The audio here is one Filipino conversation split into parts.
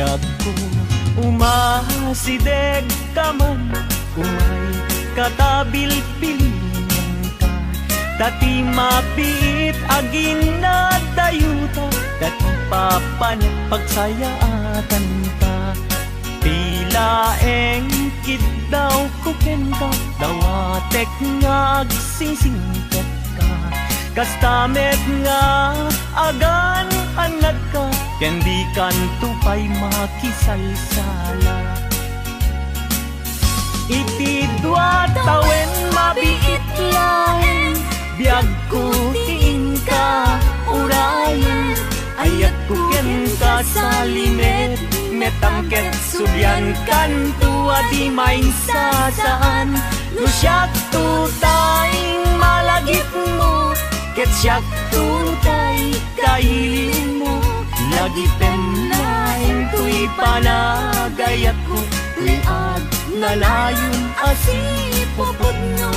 Biyag ko umasideg ka man, umay katabil-pilingan ka. Dati mapiit agin na dayuta, dati papanet pagsayaatan ka. Tila engkid daw kuken ka, dawatek nga agsingsingket ka. Kastamet nga agan anad ka, ken di kan tupay makisalsala. Iti dua tawen mabiit lain, biyag ko tiin ka urayan. Ayat ko ken ka sa limet, metangket subyan kan tua di main sasaan. No siyak tutay malagip mo, ket siyak tutay kailin mo. Lagi penlain tuy panagayat ko, tuy ag nalayon asipopod no.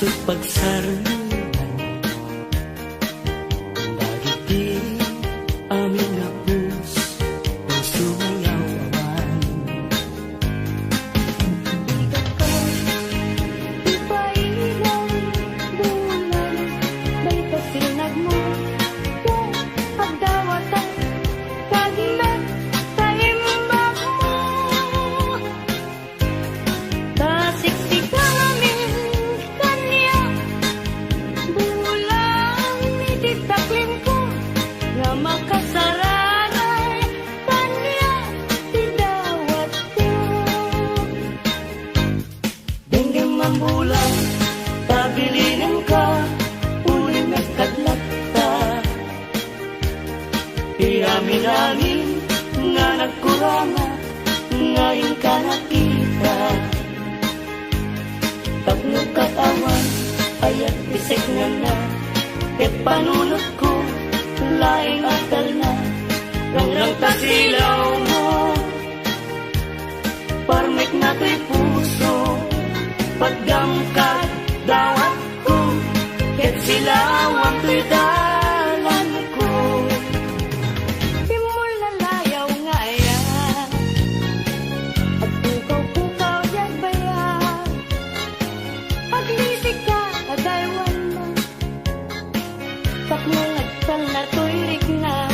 pusot pagsarungan, dagiti amin nga puso mayaw awan. Ikaw ka, ipailang bulan, may pasinag mo, pagdawatan, paglag, taimbag mo. Kasiksikan amin kanya, bulang ititaklim ko, nga makasaranay kanya, tidawat ko. Denggam ang bulan, tabilinan ka, uling nagkadlak ta. Iamin-amin nga nagkurama, ngayon ka nakita. Tapno katawan, ayat bisik na na, ket panunot ko, laing atal na. Rangrang tasilaw mo, parmek na to'y puso, pagdangkat dawat ko, ket silawang to'y dalan ko. Di mo lalayaw nga yan, at pukaw-pukaw yan ba yan? Paglisik ka, agaywan mo, tapnangagtan na to'y rigna,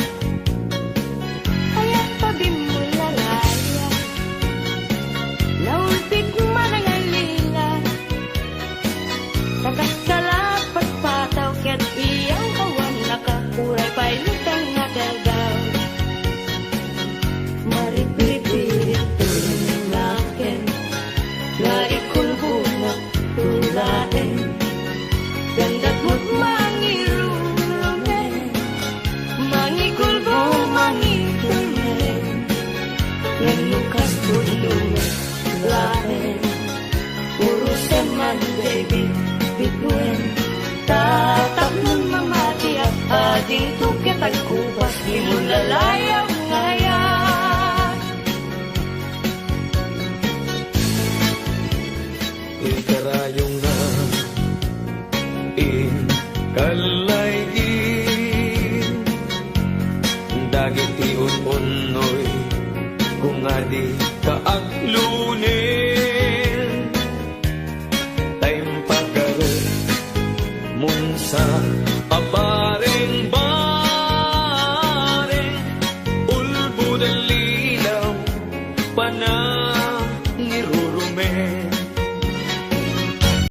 kaya't tabi mo lalaya, naulpit man ang alila, nakaskalat pagpataw, kaya't iyang kawan, nakakuray pa'y lutang nga dagaw. Maripipirit tuloy akin, nga ikulbo na tulain, ganda't mo't mangirurumen, mangikulbo, mangitumen, nganukas tulungan lain, puro seman, baby, bigwen, tatap nun mamati at ading tukit at kupas, di mo lalayaw ngayon. Ikarayong na in kalaygin, dagiti un-unoy kung adi kaaglunin, tayong pagkaroon mun sa abareng-bareng, ulbo ng lilaw, panay